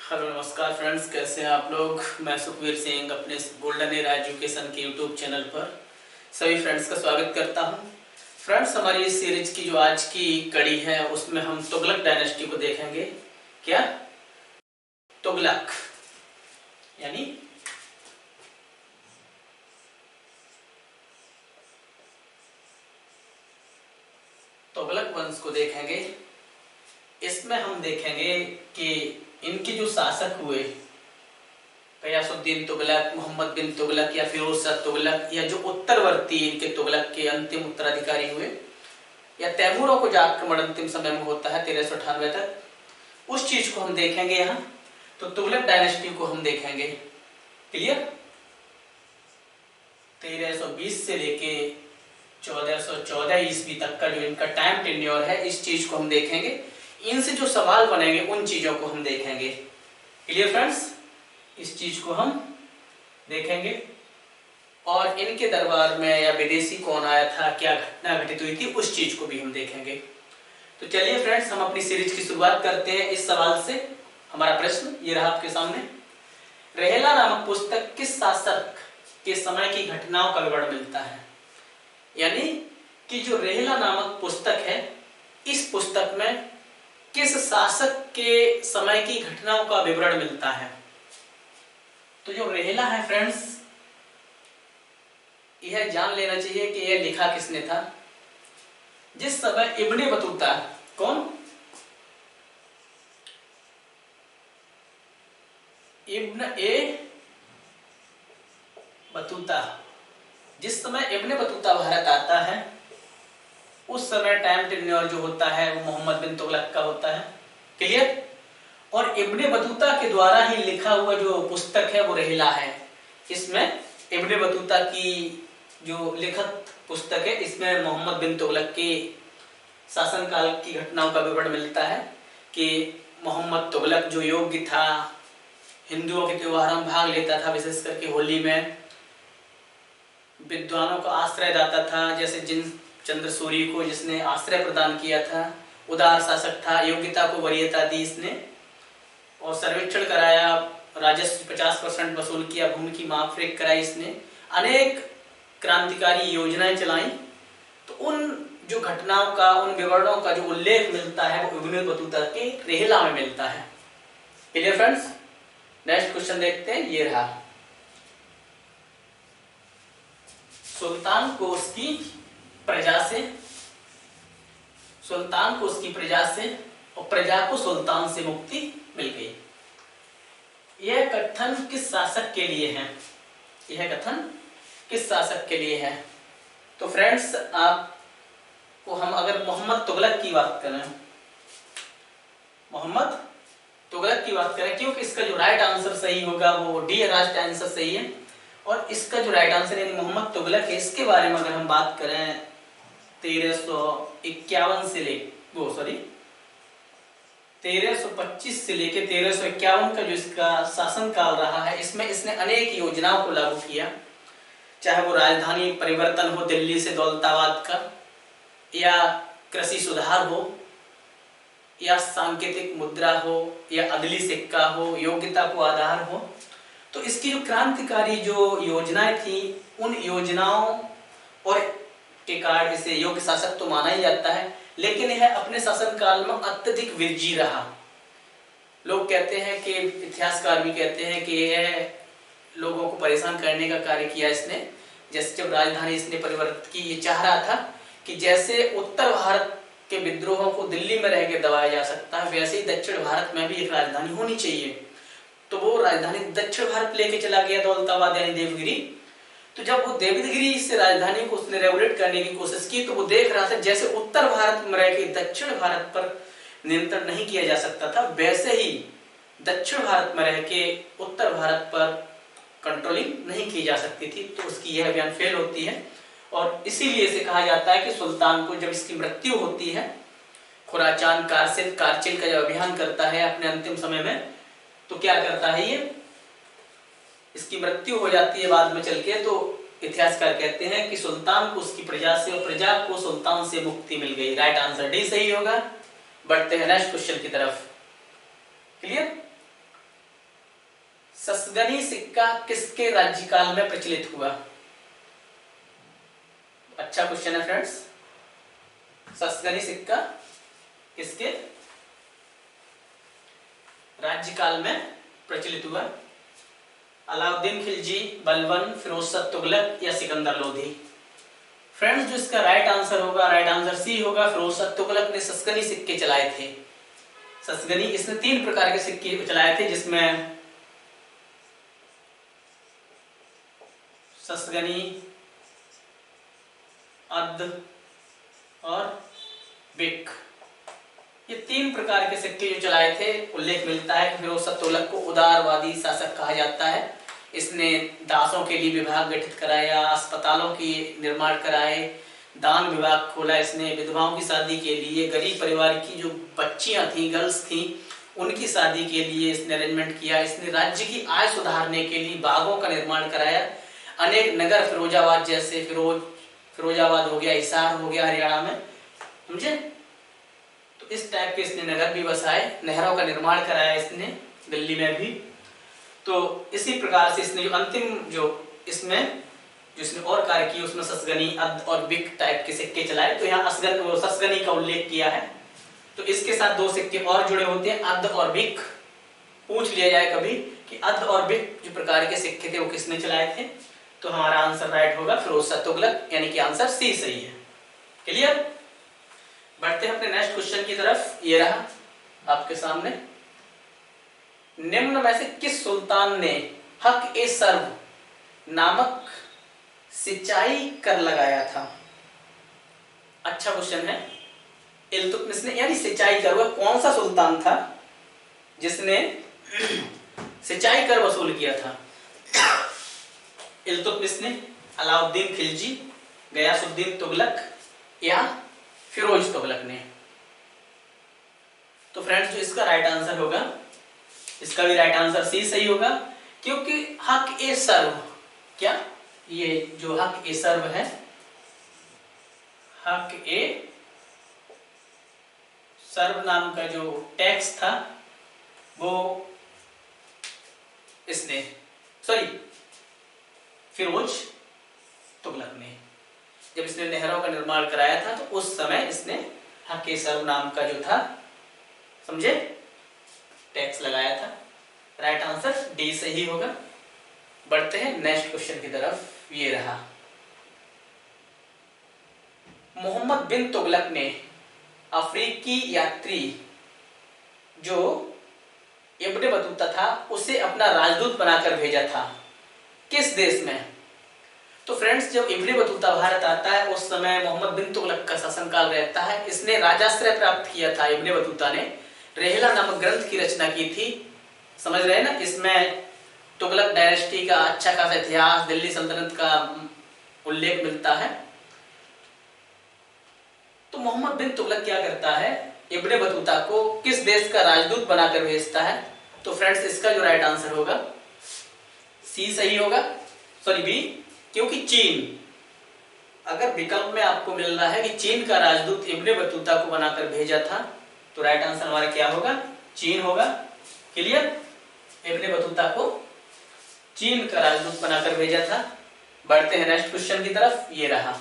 Hello नमस्कार friends, कैसे हैं आप लोग। मैं सुखवीर सिंह अपने गोल्डन एरा एजुकेशन के यूट्यूब चैनल पर सभी फ्रेंड्स का स्वागत करता हूं। फ्रेंड्स, हमारी इस सीरीज की जो आज की कड़ी है उसमें हम तुगलक डायनेस्टी को देखेंगे। क्या? तुगलक यानी तुगलक वंश को देखेंगे। इसमें हम देखेंगे कि इनके जो शासक हुए, गयासुद्दीन तुगलक, मोहम्मद बिन तुगलक या फिरोज शाह तुगलक, या जो उत्तरवर्ती इनके तुगलक के अंतिम उत्तराधिकारी हुए, या तैमूरों को जो आक्रमण अंतिम समय में होता है 1398 तक, उस चीज को हम देखेंगे यहाँ। तो तुगलक डायनेस्टी को हम देखेंगे। क्लियर? 1320 से लेके 1414 ईस्वी तक का जो इनका टाइम टेन्योर है, इस चीज को हम देखेंगे। इनसे जो सवाल बनेंगे उन चीजों को हम देखेंगे। Clear friends? इस चीज को हम देखेंगे। और इनके दरबार में या विदेशी कौन आया था, क्या घटना घटित हुई थी, उस चीज को भी हम देखेंगे। तो चलिए फ्रेंड्स, हम अपनी सीरीज की शुरुआत करते हैं इस सवाल से। हमारा प्रश्न ये रहा आपके सामने। रहेला नामक पुस्तक किस शासक के समय की घटनाओं का विवरण मिलता है? यानी कि जो रहेला नामक पुस्तक है, इस पुस्तक में किस शासक के समय की घटनाओं का विवरण मिलता है? तो जो रहेला है फ्रेंड्स, यह जान लेना चाहिए कि यह लिखा किसने था। जिस समय इब्ने बतूता, कौन? इब्न ए बतूता, जिस समय इब्ने बतूता भारत आता है, उस समय टाइम टेन्योर जो होता है वो मोहम्मद बिन तुगलक का होता है। क्लियर? और इब्ने बतूता के द्वारा ही लिखा हुआ जो पुस्तक है वो रहेला है। इसमें इब्ने बतूता की जो लिखित पुस्तक है, इसमें मोहम्मद बिन तुगलक के शासनकाल की घटनाओं का विवरण मिलता है कि मोहम्मद तुगलक जो योग्य था, हिंदुओं के त्योहारों में भाग लेता था, विशेष करके होली में, विद्वानों को आश्रय दाता था, जैसे जिन चंद्र सूरी को जिसने आश्रय प्रदान किया था, उदार शासक था, योग्यता को वरीयता दी इसने, और सर्वेक्षण कराया, राजस्व 50% वसूल किया, भूमि की मापरेख कराई इसने, अनेक क्रांतिकारी योजनाएं चलाई। तो उन जो घटनाओं का, उन विवरणों का जो उल्लेख मिलता है वो इब्ने बतूता के रहेला में मिलता है। Clear friends? नेक्स्ट क्वेश्चन देखते हैं, ये रहा। सुल्तान को उसकी प्रजा से, सुल्तान को उसकी प्रजा से और प्रजा को सुल्तान से मुक्ति मिल गई। यह कथन किस शासक के लिए है? यह कथन किस शासक के लिए है? तो फ्रेंड्स, आपको हम अगर मोहम्मद तुगलक की बात करें, मोहम्मद तुगलक की बात करें, क्योंकि इसका जो राइट आंसर सही होगा वो डी राइट आंसर सही है। और इसका जो राइट आंसर यानी मोहम्मद तुगलक है, इसके बारे में अगर हम बात करें 1351 से ले वो सॉरी 1325 से लेके 1351 का जो इसका शासनकाल रहा है, इसमें इसने अनेक योजनाओं को लागू किया। चाहे वो राजधानी परिवर्तन हो दिल्ली से दौलताबाद का, या कृषि सुधार हो, या सांकेतिक मुद्रा हो, या अदली सिक्का हो, योग्यता को आधार हो। तो इसकी जो क्रांतिकारी जो योजनाएं थी, उन योजनाओं और के कारण इसे योग्य शासक तो माना ही जाता है। लेकिन यह अपने शासनकाल में अत्यधिक विरजी रहा। लोग कहते हैं कि, इतिहासकार भी कहते हैं कि यह लोगों को परेशान करने का कार्य किया इसने। जैसे जब राजधानी इसने परिवर्तित की, ये चाह रहा था कि जैसे उत्तर भारत के विद्रोहों को दिल्ली में रह के दबाया जा सकता है, वैसे ही दक्षिण भारत में भी एक राजधानी होनी चाहिए। तो वो राजधानी दक्षिण भारत लेके चला गया, दौलताबाद यानी देवगिरी। तो जब वो देवगिरी से राजधानी को उसने रेगुलेट करने की कोशिश की, तो वो देख रहा था जैसे उत्तर भारत में रह के दक्षिण भारत पर नियंत्रण नहीं किया जा सकता था, वैसे ही दक्षिण भारत में रह के उत्तर भारत पर कंट्रोलिंग नहीं की जा सकती थी। तो उसकी यह अभियान फेल होती है। और इसीलिए इसे कहा जाता है कि सुल्तान को जब इसकी मृत्यु होती है, खुराचान कारसिल कारचिल का जब अभियान करता है अपने अंतिम समय में, तो क्या करता है ये, इसकी मृत्यु हो जाती है बाद में चल के। तो इतिहासकार कहते हैं कि सुल्तान को उसकी प्रजा से और प्रजा को सुल्तान से मुक्ति मिल गई। राइट आंसर डी सही होगा। बढ़ते हैं नेक्स्ट क्वेश्चन की तरफ। क्लियर? ससगनी सिक्का किसके राज्यकाल में प्रचलित हुआ? अच्छा क्वेश्चन है फ्रेंड्स। ससगनी सिक्का किसके राज्यकाल में प्रचलित हुआ? अलाउद्दीन खिलजी, बलबन, फिरोज शाह तुगलक या सिकंदर लोधी? फ्रेंड्स जो इसका राइट आंसर होगा, राइट आंसर सी होगा। फिरोज शाह तुगलक ने ससगनी सिक्के चलाए थे। ससगनी, इसने 3 प्रकार के सिक्के चलाए थे, जिसमें ससगनी, अद्द और बिक, ये 3 प्रकार के सिक्के जो चलाए थे। उल्लेख मिलता है कि फिरोज शाह तुगलक को उदारवादी शासक कहा जाता है। इसने दासों के लिए विभाग गठित कराया, अस्पतालों की निर्माण कराए, दान विभाग खोला इसने, विधवाओं की शादी के लिए, गरीब परिवार की जो बच्चियां थी, गर्ल्स थी, उनकी शादी के लिए इसने अरेंजमेंट किया। इसने राज्य की आय सुधारने के लिए बागों का निर्माण कराया। अनेक नगर, फिरोजाबाद जैसे, फिरोजाबाद हो गया, हिसार हो गया हरियाणा में, समझे, तो इस टाइप के इसने नगर भी बसाए। नहरों का निर्माण कराया इसने, दिल्ली में भी। तो इसी प्रकार से इसने जो अंतिम जो इसने और कार्य किए, उसमें ससगनी, अद्द और बिक टाइप के सिक्के चलाए। तो यहाँ ससगनी का उल्लेख किया है। तो इसके साथ 2 सिक्के और जुड़े होते हैं, अद्द और बिक। पूछ लिया जाए कभी कि अद्द और बिक जो प्रकार के सिक्के थे वो किसने चलाए थे, तो हमारा आंसर राइट होगा फिरोज शाह तुगलक, यानी कि आंसर सी सही है। क्लियर? बढ़ते हैं अपने नेक्स्ट क्वेश्चन की तरफ। ये रहा आपके सामने। निम्न में से किस सुल्तान ने हक ए सर्व नामक सिंचाई कर लगाया था? अच्छा क्वेश्चन है। इल्तुतमिश ने, यानी सिंचाई कर, वह कौन सा सुल्तान था जिसने सिंचाई कर वसूल किया था? इल्तुतमिश ने, अलाउद्दीन खिलजी, गयासुद्दीन तुगलक या फिरोज तुगलक ने? तो फ्रेंड्स जो इसका राइट आंसर होगा, इसका भी राइट आंसर सी सही होगा, क्योंकि हक ए सर्व, क्या ये जो हक ए सर्व है, हक ए सर्व नाम का जो टैक्स था वो इसने, सॉरी, फिरोज तुगलक ने, जब इसने नहरों का निर्माण कराया था तो उस समय इसने हक ए सर्व नाम का जो था, समझे, टैक्स लगाया था। राइट आंसर डी सही होगा। बढ़ते हैं नेक्स्ट क्वेश्चन की तरफ। ये रहा। मोहम्मद बिन तुगलक ने अफ्रीकी यात्री जो इब्न बतूता था उसे अपना राजदूत बनाकर भेजा था, किस देश में? तो फ्रेंड्स जब इब्न बतूता भारत आता है उस समय मोहम्मद बिन तुगलक का शासनकाल रहता है। इसने राजाश्रय प्राप्त किया था। इब्न बतूता ने रेहला नामक ग्रंथ की रचना की थी, समझ रहे हैं ना। इसमें तुगलक डायनेस्टी का अच्छा खासा इतिहास, दिल्ली सल्तनत का उल्लेख मिलता है। तो मोहम्मद बिन तुगलक क्या करता है, इब्न बतूता को किस देश का राजदूत बनाकर भेजता है? तो फ्रेंड्स इसका जो राइट आंसर होगा सी सही होगा, सॉरी बी, क्योंकि चीन, अगर विकल्प में आपको मिल रहा है कि चीन का राजदूत इब्न बतूता को बनाकर भेजा था, तो राइट आंसर हमारा क्या होगा? चीन होगा। क्लियर? इब्न बतूता को चीन का राजदूत बनाकर भेजा था। बढ़ते हैं नेक्स्ट क्वेश्चन की तरफ। ये रहा।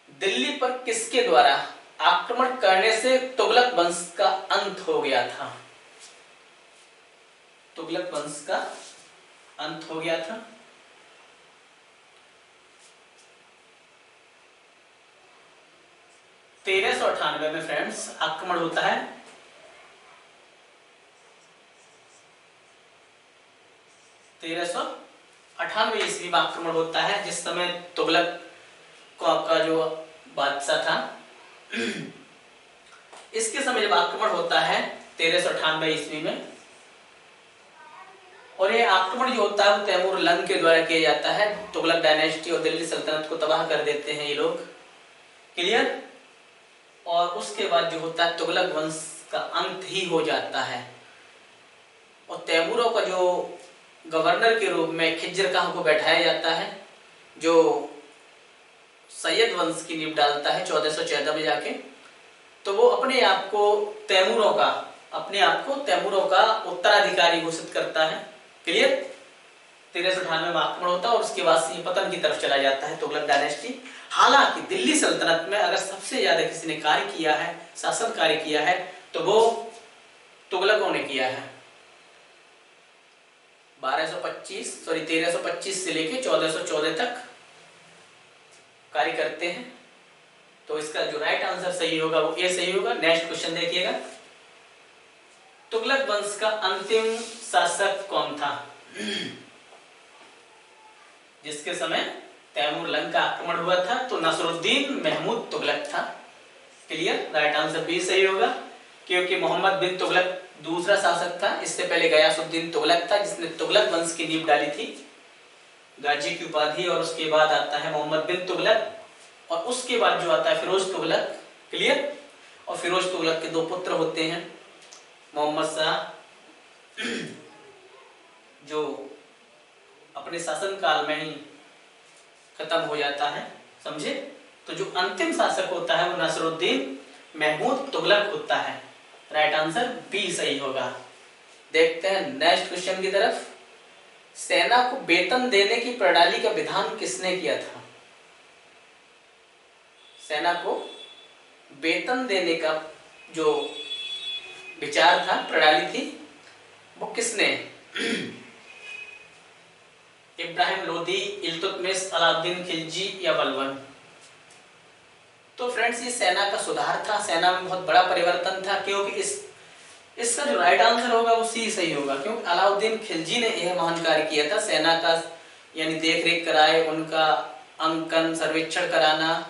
दिल्ली पर किसके द्वारा आक्रमण करने से तुगलक वंश का अंत हो गया था? तुगलक वंश का अंत हो गया था। तेरह सौ 98 में फ्रेंड्स आक्रमण होता है। 1398 ईस्वी में आक्रमण होता है, जिस समय तुगलक का जो बादशाह था, इसके समय जब आक्रमण होता है 1398 ईस्वी में, और ये आक्रमण जो होता है वो तैमूर लंग के द्वारा किया जाता है। तुगलक डायनेस्टी और दिल्ली सल्तनत को तबाह कर देते हैं ये लोग। क्लियर? और उसके बाद जो होता है तुगलक वंश का अंत ही हो जाता है, और तैमूरों का जो गवर्नर के रूप में खिज्र खां को बैठाया जाता है, जो सैयद वंश की नींव डालता है 1414 में जाके। तो वो अपने आप को तैमूरों का अपने आप को तैमूरों का उत्तराधिकारी घोषित करता है। क्लियर। 1398 में आक्रमण होता है और उसके बाद से ये पतन की तरफ चला जाता है तुगलक डायनेस्टी। हालांकि दिल्ली सल्तनत में अगर सबसे ज्यादा किसी ने कार्य किया है, शासन कार्य किया है, तो वो तुगलकों ने किया है। 1325 से लेके 1414 तक कार्य करते हैं। तो इसका जो राइट आंसर सही होगा वो ए सही होगा। नेक्स्ट क्वेश्चन देखिएगा, तुगलक वंश का अंतिम शासक कौन था? जिसके समय तैमूर लंका आक्रमण हुआ था, तो नसरुद्दीन महमूद तुगलक था। क्लियर। राइट आंसर बी सही होगा, क्योंकि मोहम्मद बिन तुगलक दूसरा शासक था। इससे पहले गयासुद्दीन तुगलक था जिसने तुगलक वंश की नींव डाली थी, गाजी की उपाधि। और उसके बाद आता है मोहम्मद बिन तुगलक, और उसके बाद जो आता है फिरोज तुगलक। क्लियर। और फिरोज तुगलक के 2 पुत्र होते हैं, मोहम्मद शाह जो अपने शासन काल में ही खत्म हो जाता है, समझे। तो जो अंतिम शासक होता है वो नसरुद्दीन महमूद तुगलक होता है। राइट आंसर बी सही होगा। देखते हैं नेक्स्ट क्वेश्चन की तरफ। सेना को वेतन देने की प्रणाली का विधान किसने किया था? सेना को वेतन देने का जो विचार था, प्रणाली थी, वो किसने? इब्राहिम लोदी, इल्तुतमिश, अलाउद्दीन खिलजी या बलबन? तो फ्रेंड्स ये सेना का सुधार था, सेना में बहुत बड़ा परिवर्तन था, क्योंकि इसका जो राइट आंसर होगा वो सी सही होगा, क्योंकि अलाउद्दीन खिलजी ने यह महान कार्य किया था। सेना का यानी देख रेख कराए, उनका अंकन सर्वेक्षण कराना,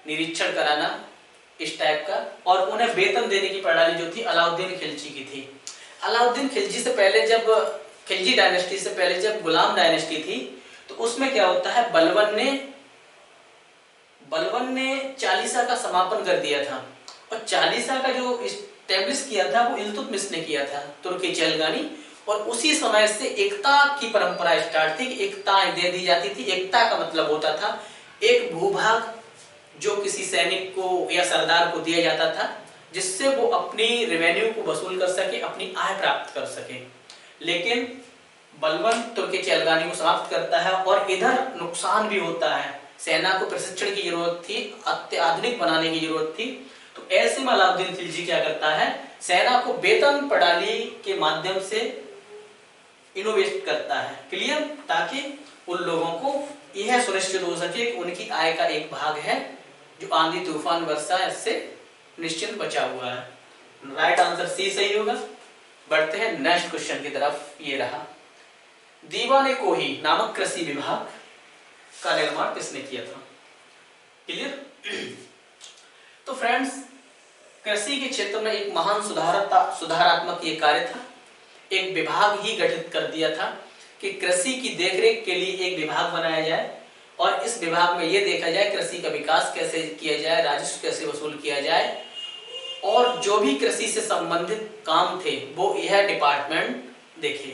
निरीक्षण कराना, इस टाइप का। और उन्हें वेतन देने की प्रणाली जो थी अलाउद्दीन खिलजी की थी। अलाउद्दीन खिलजी से पहले जब खिलजी डायनेस्टी से पहले जब गुलाम डायनेस्टी थी, तो उसमें क्या होता है, बलबन ने चालीसा का समापन कर दिया था। और चालीसा का जो एस्टेब्लिश किया था वो इल्तुतमिश ने किया था, तुर्की चैलगानी। और उसी समय से एकता की परंपरा स्टार्ट थी कि एकताएं दे दी जाती थी। एकता का मतलब होता था एक भूभाग जो किसी सैनिक को या सरदार को दिया जाता था, जिससे वो अपनी रेवेन्यू को वसूल कर सके, अपनी आय प्राप्त कर सके। लेकिन बलबन तुर्की चैलगानी को समाप्त करता है, और इधर नुकसान भी होता है। सेना को प्रशिक्षण की जरूरत थी, अत्याधुनिक बनाने की जरूरत थी। तो ऐसे में अलाउद्दीन खिलजी क्या करता है, सेना को वेतन प्रणाली के माध्यम से इनोवेट करता है। क्लियर। ताकि उन लोगों को यह सुनिश्चित हो सके कि उनकी आय का एक भाग है जो आंधी तूफान वर्षा इससे निश्चित बचा हुआ है। राइट आंसर सी सही होगा। बढ़ते हैं नेक्स्ट क्वेश्चन की तरफ। ये रहा, दीवाने कोही नामक कृषि विभाग का निर्माण किसने किया था? क्लियर। तो फ्रेंड्स, कृषि के क्षेत्र में एक महान सुधारात्मक ये कार्य था। एक विभाग ही गठित कर दिया था कि कृषि की देखरेख के लिए एक विभाग बनाया जाए, और इस विभाग में ये देखा जाए कृषि का विकास कैसे किया जाए, राजस्व कैसे वसूल किया जाए, और जो भी कृषि से संबंधित काम थे वो यह डिपार्टमेंट देखे।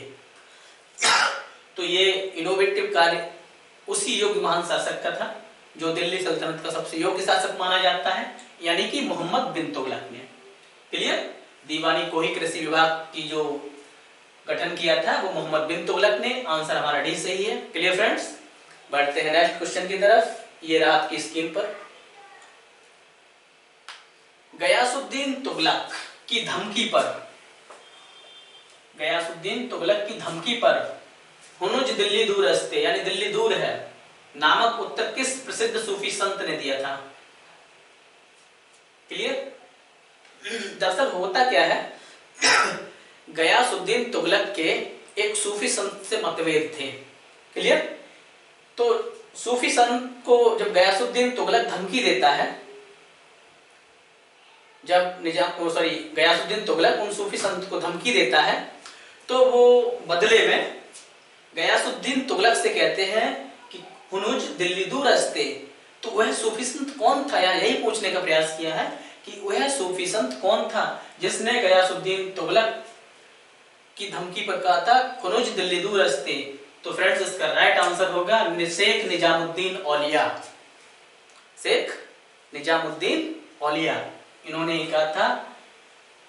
तो ये इनोवेटिव कार्य उसी योग्य महान शासक का था जो दिल्ली सल्तनत का सबसे योग्य शासक माना जाता है, यानी कि मोहम्मद बिन तुगलक ने। क्लियर। दीवानी कोही कृषि विभाग की जो गठन किया था वो मोहम्मद बिन तुगलक ने। आंसर हमारा डी सही है। Clear friends. बढ़ते हैं नेक्स्ट क्वेश्चन की तरफ। ये रहा आपकी स्क्रीन पर, गयासुद्दीन तुगलक की धमकी पर, गयासुद्दीन तुगलक की धमकी पर हुनुज दिल्ली दूर अस्ते यानी दिल्ली दूर है नामक उत्तर किस प्रसिद्ध सूफी संत ने दिया था? क्लियर। दरअसल होता क्या है, गयासुद्दीन तुगलक के एक सूफी संत से मतभेद थे। क्लियर। तो सूफी संत को जब गयासुद्दीन तुगलक धमकी देता है, जब गयासुद्दीन तुगलक उन सूफी संत को धमकी देता है, तो वो बदले में गयासुद्दीन तुगलक से कहते हैं कि हुनुज दिल्ली दूर अस्ते। तो वह सूफी संत कौन था, या यही पूछने का प्रयास किया है कि वह सूफी संत कौन था जिसने गयासुद्दीन तुगलक की धमकी पर कहा था हुनुज दिल्ली दूर अस्ते? तो फ्रेंड्स, इसका राइट आंसर होगा शेख निजामुद्दीन औलिया। शेख निजामुद्दीन औलिया, इन्होंने ही कहा था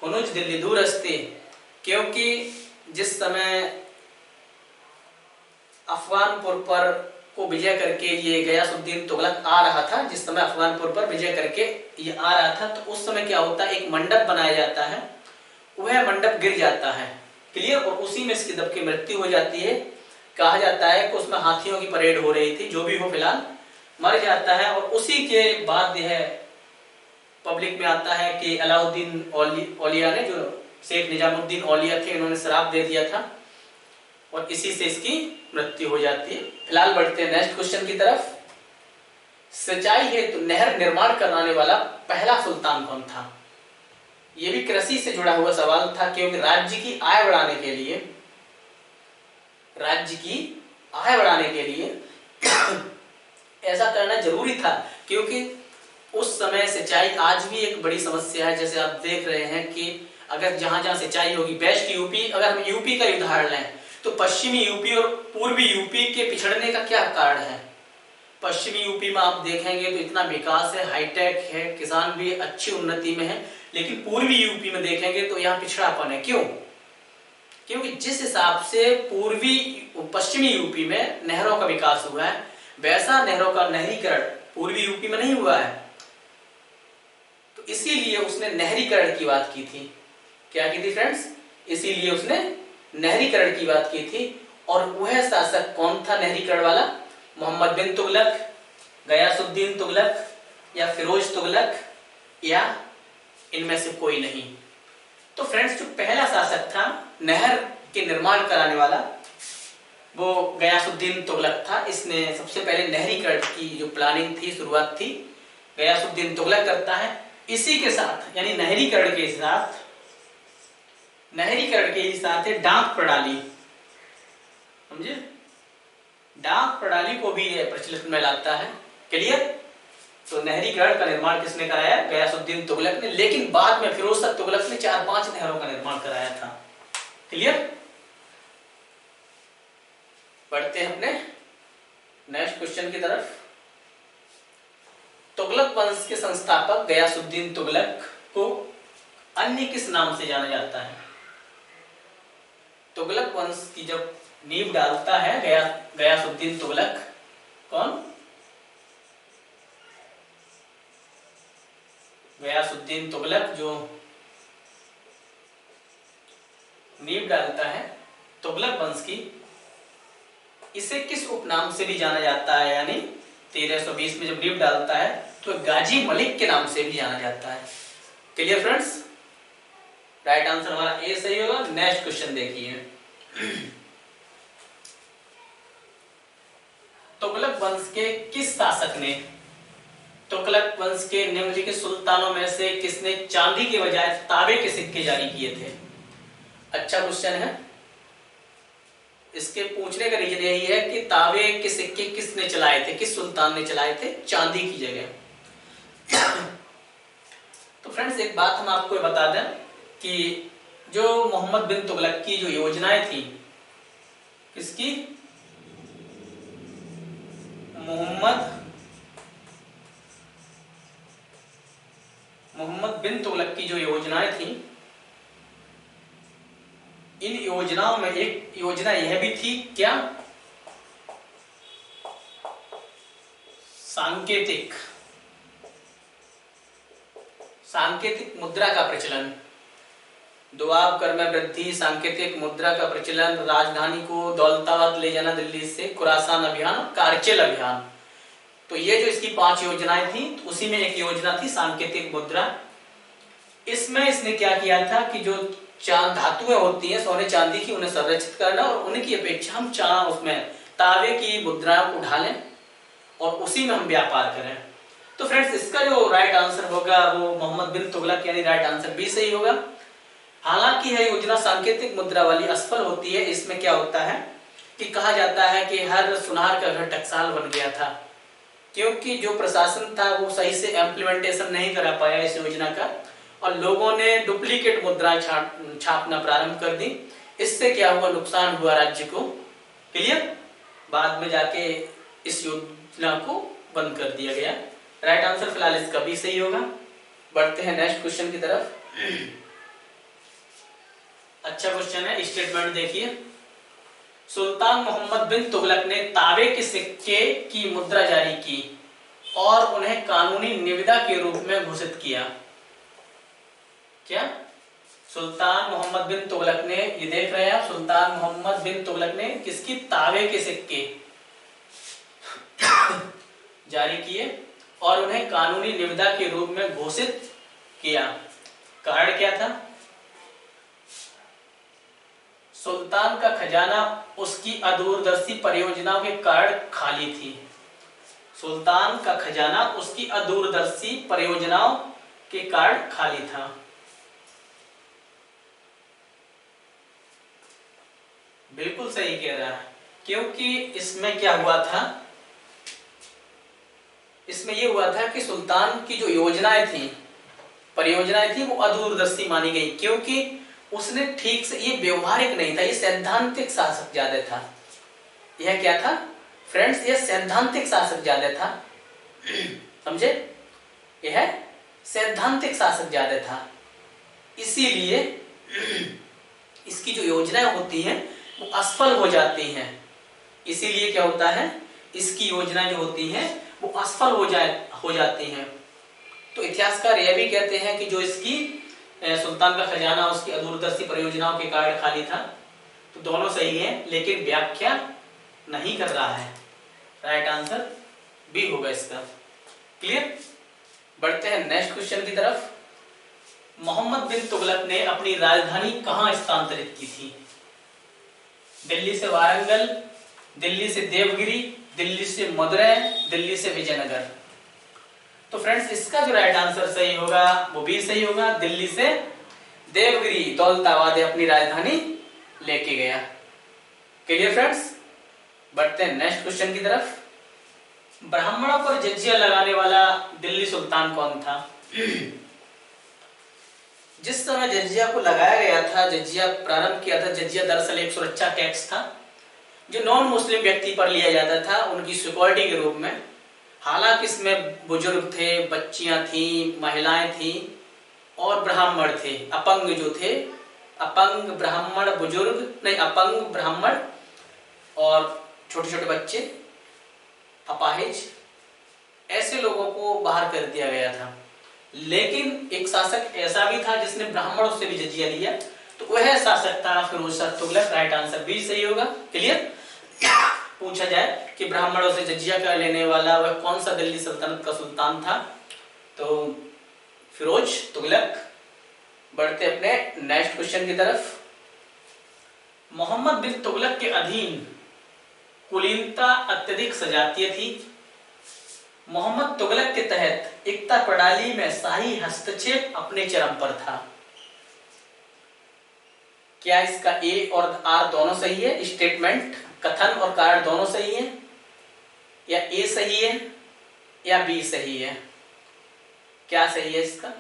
हुनुज दिल्ली दूरस्ते, क्योंकि जिस समय अफगानपुर पर को विजय करके ये गयासुद्दीन तुगलक आ रहा था, जिस समय अफगानपुर पर विजय करके ये आ रहा था, तो उस समय क्या होता है, एक मंडप बनाया जाता है, वह मंडप गिर जाता है, क्लियर, और उसी में इसकी दब की मृत्यु हो जाती है। कहा जाता है कि उसमें हाथियों की परेड हो रही थी, जो भी हो फिलहाल मर जाता है। और उसी के बाद यह पब्लिक में आता है कि अलाउद्दीन औलिया ने, जो शेख निजामुद्दीन औलिया थे, इन्होंने शराब दे दिया था और इसी से इसकी मृत्यु हो जाती है। फिलहाल बढ़ते हैं नेक्स्ट क्वेश्चन की तरफ। सिंचाई हेतु नहर निर्माण कराने वाला पहला सुल्तान कौन था? यह भी कृषि से जुड़ा हुआ सवाल था, क्योंकि राज्य की आय बढ़ाने के लिए ऐसा करना जरूरी था, क्योंकि उस समय सिंचाई आज भी एक बड़ी समस्या है। जैसे आप देख रहे हैं कि अगर जहां जहां सिंचाई होगी, वेस्ट यूपी, अगर हम यूपी का उदाहरण लें तो पश्चिमी यूपी और पूर्वी यूपी के पिछड़ने का क्या कारण है? पश्चिमी यूपी में आप देखेंगे तो इतना विकास है, हाईटेक है, किसान भी अच्छी उन्नति में है, लेकिन पूर्वी यूपी में देखेंगे तो यहाँ पिछड़ापन है। क्यों? क्योंकि जिस हिसाब से पश्चिमी यूपी में नहरों का विकास हुआ है, वैसा नहरों का नहरीकरण पूर्वी यूपी में नहीं हुआ है। तो इसीलिए उसने नहरीकरण की बात की थी। क्या की थी फ्रेंड्स? इसीलिए उसने नहरीकरण की बात की थी। और वह शासक कौन था नहरीकरण वाला? मोहम्मद बिन तुगलक, गयासुद्दीन तुगलक या फिरोज तुगलक, या इनमें से कोई नहीं। तो फ्रेंड्स, जो पहला शासक था नहर के निर्माण कराने वाला, वो गयासुद्दीन तुगलक था। इसने सबसे पहले नहरीकरण की जो प्लानिंग थी, शुरुआत थी, गयासुद्दीन तुगलक करता है। इसी के साथ, यानी नहरीकरण के साथ है डाक प्रणाली, समझे, डाक प्रणाली को भी प्रचलित में लाता है। क्लियर? तो नहरीकरण का निर्माण किसने कराया? गयासुद्दीन तुगलक ने। लेकिन बाद में फिरोज शाह तुगलक ने 4-5 नहरों का निर्माण कराया था। क्लियर? बढ़ते हैं अपने नेक्स्ट क्वेश्चन की तरफ। तुगलक वंश के संस्थापक गयासुद्दीन तुगलक को अन्य किस नाम से जाना जाता है? तुगलक वंश की जब नींव डालता है गयासुद्दीन तुगलक, कौन? गयासुद्दीन तुगलक जो नींव डालता है तुगलक वंश की, इसे किस उपनाम से भी जाना जाता है? यानी 1320 में जब नींव डालता है तो गाजी मलिक के नाम से भी जाना जाता है। Clear friends? राइट आंसर हमारा ए सही होगा। नेक्स्ट क्वेश्चन देखिए। तुगलक वंश के किस शासक ने, तुगलक वंश के निम्नलिखित सुल्तानों में से किसने चांदी के बजाय तांबे के सिक्के जारी किए थे? अच्छा क्वेश्चन है। इसके पूछने का रीजन यही है कि तांबे के सिक्के किसने चलाए थे, किस सुल्तान ने चलाए थे चांदी की जगह? तो फ्रेंड्स, एक बात हम आपको बता दें कि जो मोहम्मद बिन तुगलक की जो योजनाएं थी, किसकी? मोहम्मद बिन तुगलक की जो योजनाएं थी, इन योजनाओं में एक योजना यह भी थी, क्या? सांकेतिक मुद्रा का प्रचलन, दुआब कर में वृद्धि, सांकेतिक मुद्रा का प्रचलन, राजधानी को दौलताबाद ले जाना दिल्ली से, खुरासान अभियान, कारगिल अभियान। तो ये जो इसकी 5 योजनाएं थी, तो उसी में एक योजना थी सांकेतिक मुद्रा। इसमें इसने क्या किया था कि जो धातुएं होती हैं सोने चांदी की, उन्हें संरक्षित करना और उनकी अपेक्षा हम उसमें तांबे की मुद्राओं को ढालें और उसी में हम व्यापार करें। तो फ्रेंड्स, इसका जो राइट आंसर होगा वो मोहम्मद बिन तुगलक, यानी राइट आंसर बी सही होगा। हालांकि यह योजना सांकेतिक मुद्रा वाली असफल होती है। इसमें क्या होता है कि कहा जाता है कि हर सुनार का घर टकसाल बन गया था, क्योंकि जो प्रशासन था वो सही से इम्प्लीमेंटेशन नहीं करा पाया इस योजना का, और लोगों ने डुप्लीकेट मुद्राएं छापना प्रारंभ कर दी। इससे क्या हुआ? नुकसान हुआ राज्य को। क्लियर? बाद में जाके इस योजना को बंद कर दिया गया। राइट आंसर फिलहाल इसका भी सही होगा। बढ़ते हैं नेक्स्ट क्वेश्चन की तरफ। अच्छा क्वेश्चन है, स्टेटमेंट देखिए। सुल्तान मोहम्मद बिन तुगलक ने तांबे के सिक्के की मुद्रा जारी की और उन्हें कानूनी निविदा के रूप में घोषित किया। क्या? सुल्तान मोहम्मद बिन तुगलक ने, ये देख रहे हैं आप, सुल्तान मोहम्मद बिन तुगलक ने किसकी? तांबे के सिक्के जारी किए और उन्हें कानूनी निविदा के रूप में घोषित किया। कारण क्या था? सुल्तान का खजाना उसकी अदूरदर्शी परियोजनाओं के कारण खाली थी। सुल्तान का खजाना उसकी अदूरदर्शी परियोजनाओं के कारण खाली था। बिल्कुल सही कह रहा है, क्योंकि इसमें क्या हुआ था, इसमें यह हुआ था कि सुल्तान की जो योजनाएं थी, परियोजनाएं थी, वो अदूरदर्शी मानी गई, क्योंकि उसने ठीक से, ये व्यवहारिक नहीं था, ये सैद्धांतिक शासक ज्यादा था। यह क्या था फ्रेंड्स? यह सैद्धांतिक शासक ज्यादा था। समझे? यह सैद्धांतिक शासक ज्यादा था, इसीलिए इसकी जो योजनाएं होती हैं वो असफल हो जाती हैं। इसीलिए क्या होता है, इसकी योजनाएं जो होती हैं वो असफल हो जाती हैं। तो इतिहासकार यह भी कहते हैं कि जो इसकी सुल्तान का खजाना उसकी अदूरदर्शी परियोजनाओं के कारण खाली था। तो दोनों सही है, लेकिन व्याख्या नहीं कर रहा है। राइट आंसर बी होगा इसका। क्लियर? बढ़ते हैं नेक्स्ट क्वेश्चन की तरफ। मोहम्मद बिन तुगलक ने अपनी राजधानी कहां स्थानांतरित की थी? दिल्ली से वारंगल, दिल्ली से देवगिरी, दिल्ली से मदुरै, दिल्ली से विजयनगर। तो फ्रेंड्स, इसका जो राइट आंसर सही होगा वो भी सही होगा। दिल्ली से देवगिरी, दौलताबाद अपनी राजधानी लेके गया। Clear friends? बढ़ते हैं नेक्स्ट क्वेश्चन की तरफ। ब्राह्मणों पर जजिया लगाने वाला दिल्ली सुल्तान कौन था? जिस समय जजिया को लगाया गया था, जजिया प्रारंभ किया था, जजिया दरअसल एक सुरक्षा टैक्स था जो नॉन मुस्लिम व्यक्ति पर लिया जाता था उनकी सिक्योरिटी के रूप में। हालांकि इसमें बुजुर्ग थे, बच्चियां थी, महिलाएं थी और ब्राह्मण थे। अपंग जो थे, अपंग ब्राह्मण, बुजुर्ग नहीं, अपंग ब्राह्मण और छोटे छोटे बच्चे, अपाहिज, ऐसे लोगों को बाहर कर दिया गया था। लेकिन एक शासक ऐसा भी था जिसने ब्राह्मणों से भी जजिया लिया, तो वह शासक था फिरोज शाह तुगलक। राइट आंसर भी सही होगा। क्लियर? पूछा जाए कि ब्राह्मणों से जजिया का लेने वाला वह कौन सा दिल्ली सल्तनत का सुल्तान था, तो फिरोज तुगलक। बढ़ते अपने नेक्स्ट क्वेश्चन की तरफ। मोहम्मद बिन तुगलक के अधीन कुलीनता अत्यधिक सजातीय थी। मोहम्मद तुगलक के तहत एकता प्रणाली में शाही हस्तक्षेप अपने चरम पर था। क्या इसका ए और आर दोनों सही है? स्टेटमेंट, कथन और कारण दोनों सही है? या ए सही है या बी सही है? क्या सही है इसका?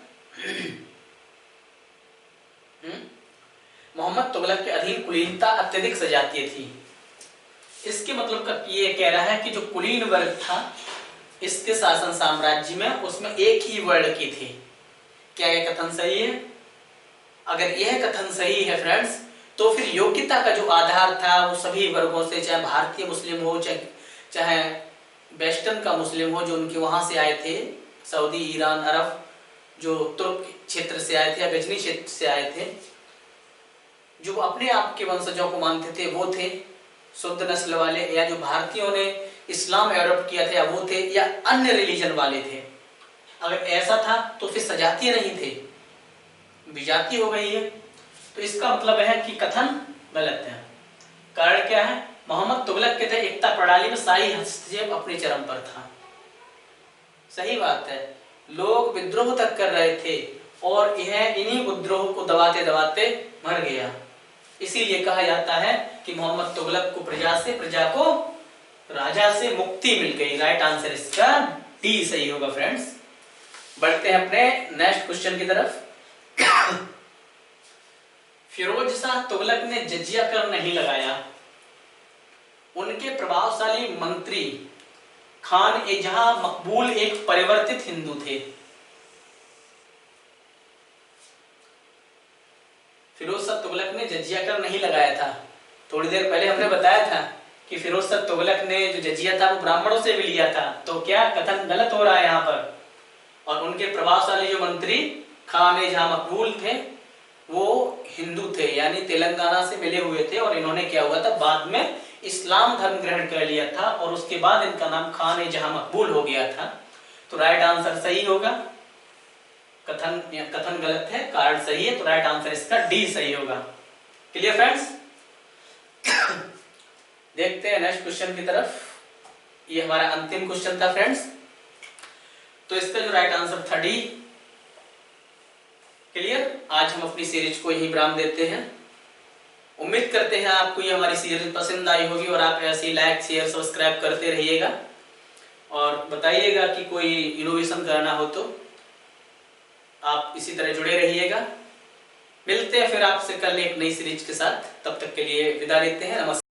मोहम्मद तुगलक के अधीन कुलीनता अत्यधिक सजातीय थी। इसके मतलब का ये कह रहा है कि जो कुलीन वर्ग था इसके शासन साम्राज्य में, उसमें एक ही वर्ण की थी। क्या यह कथन सही है? अगर यह कथन सही है फ्रेंड्स, तो फिर योग्यता का जो आधार था वो सभी वर्गों से, चाहे भारतीय मुस्लिम हो, चाहे वेस्टर्न का मुस्लिम हो जो उनके वहां से आए थे, सऊदी, ईरान, अरब, जो तुर्क क्षेत्र से आए थे या गजनी क्षेत्र से आए थे, जो अपने आप के वंशजों को मानते थे वो थे शुद्ध नस्ल वाले, या जो भारतीयों ने इस्लाम एडॉप्ट किया था वो थे, या अन्य रिलीजन वाले थे। अगर ऐसा था तो फिर सजातीय नहीं थे, विजातीय हो गई है। तो इसका मतलब है कि कथन गलत है। कारण क्या है? मोहम्मद तुगलक के थे एकता प्रणाली में शाही हस्तक्षेप अपने चरम पर था। सही बात है, लोग विद्रोह तक कर रहे थे और यह इन्हीं विद्रोह को दबाते दबाते मर गया। इसीलिए कहा जाता है कि मोहम्मद तुगलक को प्रजा से, प्रजा को राजा से मुक्ति मिल गई। राइट आंसर इसका डी सही होगा फ्रेंड्स। बढ़ते हैं अपने नेक्स्ट क्वेश्चन की तरफ। फिरोज शाह तुगलक ने जजिया कर नहीं लगाया। उनके प्रभावशाली मंत्री खान ए जहां मकबूल एक परिवर्तित हिंदू थे। फिरोज शाह तुगलक ने जजिया कर नहीं लगाया था। थोड़ी देर पहले हमने बताया था कि फिरोज शाह तुगलक ने जो जजिया था वो ब्राह्मणों से भी लिया था, तो क्या कथन गलत हो रहा है यहाँ पर। और उनके प्रभावशाली जो मंत्री खान जहां मकबूल थे वो हिंदू थे, यानी तेलंगाना से मिले हुए थे, और इन्होंने क्या हुआ था बाद में इस्लाम धर्म ग्रहण कर लिया था और उसके बाद इनका नाम खान जहां मकबूल हो गया था। तो राइट आंसर सही होगा, कथन गलत है, कारण सही है, तो राइट आंसर इसका डी सही होगा। Clear friends? देखते हैं नेक्स्ट क्वेश्चन की तरफ। ये हमारा अंतिम क्वेश्चन था फ्रेंड्स, तो इसका जो राइट आंसर था डी। क्लियर? आज हम अपनी सीरीज को यही विराम देते हैं। उम्मीद करते हैं आपको ये हमारी सीरीज पसंद आई होगी और आप ऐसे लाइक शेयर सब्सक्राइब करते रहिएगा और बताइएगा कि कोई इनोवेशन करना हो तो आप इसी तरह जुड़े रहिएगा। मिलते हैं फिर आपसे कल एक नई सीरीज के साथ, तब तक के लिए विदा लेते हैं। नमस्कार।